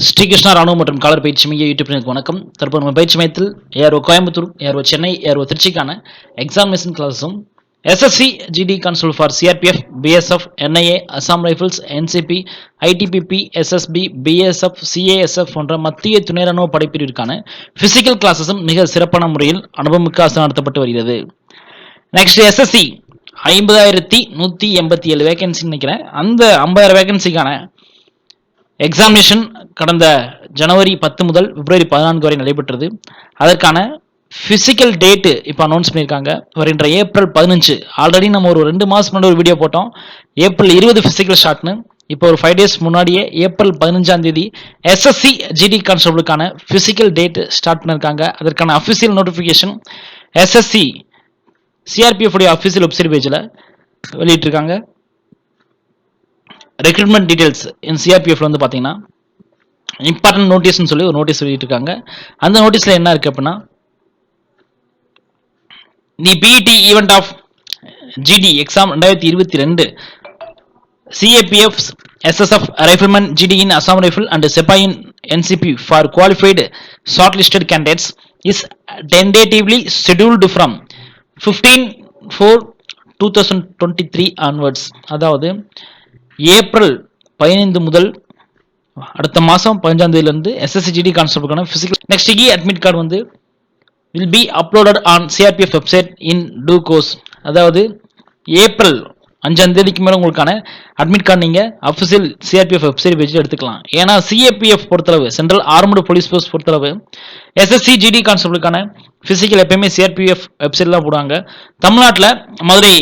ஸ்ரீ கிருஷ்ணா ராணுவ மற்றும் காலர் பயிற்சி மைய யூடியூப் சேனலுக்கு வணக்கம். தற்போது நம்ம பயிற்சி மையத்தில் ARO Coimbatore, ARO Chennai, ARO திருச்சிக்கான எக்ஸாமினேஷன் கிளாஸும் SSC GD constable for CRPF, BSF, NIA, Assam rifles, NCB, ITBP, SSB, BSF, CASF போன்ற மத்திய துணை ராணுவ படைப்பிரிவிற்கான பிசிக்கல் கிளாஸஸும் மிக சிறப்பான முறையில் அனுபவமிக்க ஆசனம் நடத்தப்பட்டு வருகிறது. நெக்ஸ்ட் எஸ்எஸ்சி 50,187 வேகன்சி நினைக்கிறேன். அந்த 50,000 வேகன்சிக்கான எக்ஸாமினேஷன் கடந்த ஜனவரி 10 முதல் பிப்ரவரி 14 வரை நடைபெற்றது. அதற்கான பிசிக்கல் டேட்டு இப்போ அனௌன்ஸ் பண்ணியிருக்காங்க. வருகின்ற ஏப்ரல் 15. ஆல்ரெடி நம்ம ஒரு 2 மாதம் முன்னாடி ஒரு வீடியோ போட்டோம். ஏப்ரல் 20 பிசிக்கல் ஸ்டார்ட்னு. இப்போ ஒரு 5 days முன்னாடியே ஏப்ரல் 15ஆம் தேதி எஸ்எஸ்சி ஜிடி கான்ஸ்டபிளுக்கான பிசிக்கல் டேட் ஸ்டார்ட் பண்ணியிருக்காங்க. அதற்கான அஃபிஷியல் நோட்டிஃபிகேஷன் எஸ்எஸ்சி சிஆர்பிஎஃப் உடைய அஃபிஷியல் வெப்சைட் பேஜில் வெளியிட்டிருக்காங்க. ரெக்ரூட்மெண்ட் டீடைல்ஸ் சிஆர்பிஎஃப்ல வந்து பார்த்தீங்கன்னா இம்பார்ட்டன்ட் நோட்டீஸ்னு சொல்லி ஒரு நோட்டீஸ் வெளியிட்டிருக்காங்க. அந்த நோட்டீஸில் என்ன இருக்கு அப்படின்னா, the PET event of GD exam 2022 CAPF SSF rifleman GD in Assam rifle and sepoy in NCB for qualified short listed candidates is tentatively scheduled from 15/4/2023 onwards. அதாவது ஏப்ரல் 15 முதல் அடுத்த மாதம் 15ஆம் தேதியிலிருந்து எஸ்எஸ்சி ஜிடி கான்ஸ்டபிளுக்கான பிசிக்கல் நெக்ஸ்ட் அட்மிட் கார்டு வந்து will be uploaded on CRPF website in due course. அதாவது April 5ஆம் தேதிக்கு மேலே உங்களுக்கான அட்மிட் கார்டு நீங்கள் அஃபிஷியல் சிஆர்பிஎஃப் வெப்சைட் பேஜில் எடுத்துக்கலாம். ஏன்னா சிஏபிஎஃப் பொறுத்தளவு, சென்ட்ரல் ஆர்மடு போலீஸ் ஃபோர்ஸ் பொறுத்தளவு எஸ்எஸ்சி ஜிடி கான்ஸ்டபிளுக்கான பிசிக்கல் எப்பயுமே சிஆர்பிஎஃப் வெப்சைட் தான் போடுவாங்க. தமிழ்நாட்டில் மதுரை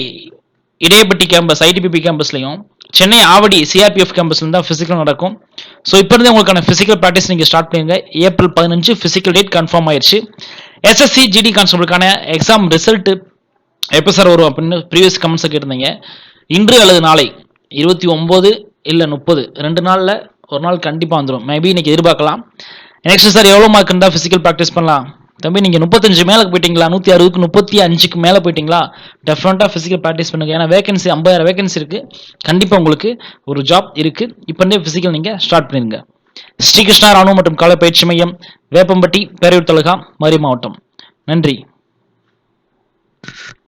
இடையப்பட்டி கேம்பஸ் ஐடிபிபி கேம்பஸ்லையும், சென்னை ஆவடி சிஆர்பிஎஃப் கேம்பஸ்ல தான் பிசிக்கல் நடக்கும். ஸோ இப்போ இருந்து உங்களுக்கான பிசிக்கல் ப்ராக்டிஸ் நீங்கள் ஸ்டார்ட் பண்ணுங்க. ஏப்ரல் 15 பிசிக்கல் டேட் கன்ஃபார்ம் ஆயிடுச்சு. எஸ்எஸ்சி ஜிடி கான்ஸ்டபிளுக்கான எக்ஸாம் ரிசல்ட் எப்போ சார் வரும் அப்படின்னு ப்ரீவியஸ் கமெண்ட்ஸை கேட்டிருந்தீங்க. இன்று அல்லது நாளை 29 இல்லை 30 2 நாளில் ஒரு நாள் கண்டிப்பாக வந்துடும். மேபி இன்னைக்கு எதிர்பார்க்கலாம். நெக்ஸ்ட் சார் எவ்வளோ மார்க் இருந்தால் பிசிக்கல் ப்ராக்டிஸ் பண்ணலாம்? தம்பி நீங்கள் 35 மேலே போயிட்டீங்களா, 160க்கு 35க்கு மேலே போயிட்டீங்களா, டெஃபினட்டாக ஃபிசிக்கல் ப்ராக்டிஸ் பண்ணுங்க. ஏன்னா வேகன்சி 50,000 வேகன்சி இருக்குது. கண்டிப்பாக உங்களுக்கு ஒரு ஜாப் இருக்குது. இப்போ இருந்தே ஃபிசிக்கல் நீங்கள் ஸ்டார்ட் பண்ணிடுங்க. ஸ்ரீ கிருஷ்ணா ராணுவ மற்றும் கால பயிற்சி மையம், வேப்பம்பட்டி, பேரையூர் தாலுகா, மதுரை மாவட்டம். நன்றி.